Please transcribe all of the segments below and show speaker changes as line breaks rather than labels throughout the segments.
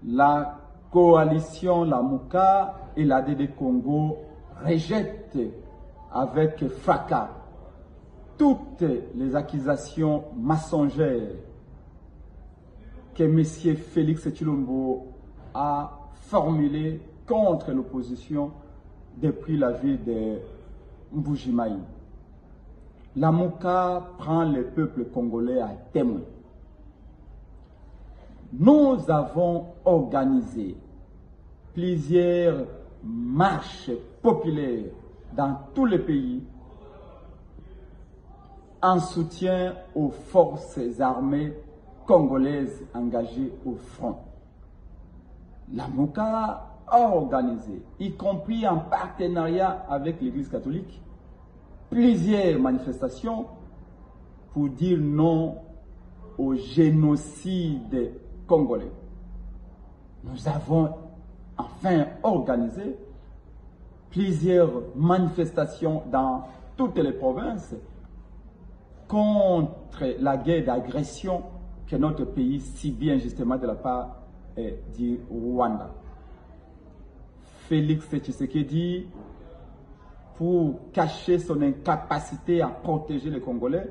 la coalition Lamuka et l'ADD Congo rejettent avec fracas toutes les accusations mensongères que M. Félix Tshilombo a formulées contre l'opposition depuis la ville de Mbujimayi. Lamuka prend le peuple congolais à témoin. Nous avons organisé plusieurs marches populaires dans tous les pays en soutien aux forces armées congolaises engagées au front. Lamuka a organisé, y compris en partenariat avec l'Église catholique, plusieurs manifestations pour dire non au génocide congolais. Nous avons enfin organisé plusieurs manifestations dans toutes les provinces contre la guerre d'agression que notre pays subit injustement de la part du Rwanda. Félix Tshisekedi, pour cacher son incapacité à protéger les Congolais,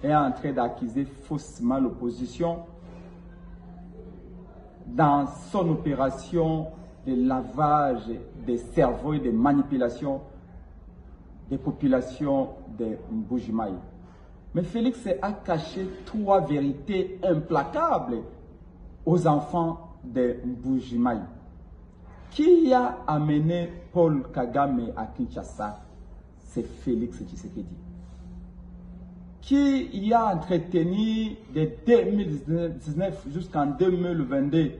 est en train d'accuser faussement l'opposition dans son opération de lavage des cerveaux et de manipulation des populations de Mbujimayi. Mais Félix a caché trois vérités implacables aux enfants de Mbujimayi. Qui a amené Paul Kagame à Kinshasa? C'est Félix Tshisekedi. Qui y a entretenu de 2019 jusqu'en 2022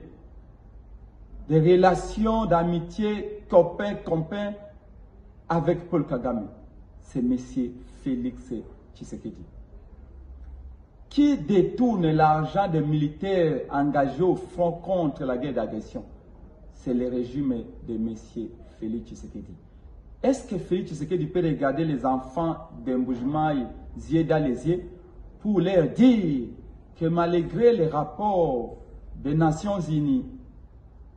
des relations d'amitié copain-copain avec Paul Kagame? C'est M. Félix Tshisekedi. Qui détourne l'argent des militaires engagés au front contre la guerre d'agression? C'est le régime de M. Félix Tshisekedi. Est-ce que Félix Tshisekedi peut regarder les enfants de Mbujimayi yeux dans les yeux pour leur dire que malgré les rapports des Nations Unies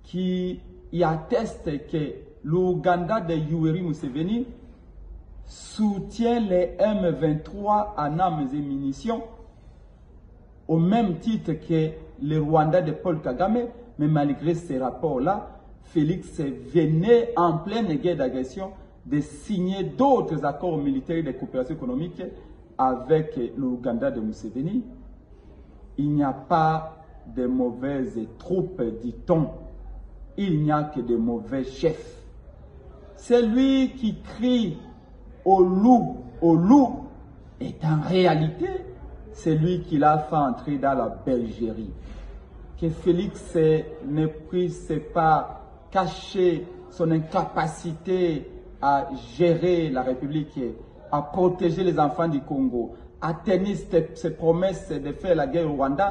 qui y attestent que l'Ouganda de Yoweri Museveni soutient les M23 en armes et munitions au même titre que le Rwanda de Paul Kagame, mais malgré ces rapports-là, Félix venait en pleine guerre d'agression de signer d'autres accords militaires de coopération économique avec l'Ouganda de Museveni. Il n'y a pas de mauvaises troupes, dit-on. Il n'y a que de mauvais chefs. Celui qui crie au loup est en réalité celui qui l'a fait entrer dans la bergerie. Que Félix ne puisse pas cacher son incapacité à gérer la République, à protéger les enfants du Congo, à tenir ses promesses de faire la guerre au Rwanda.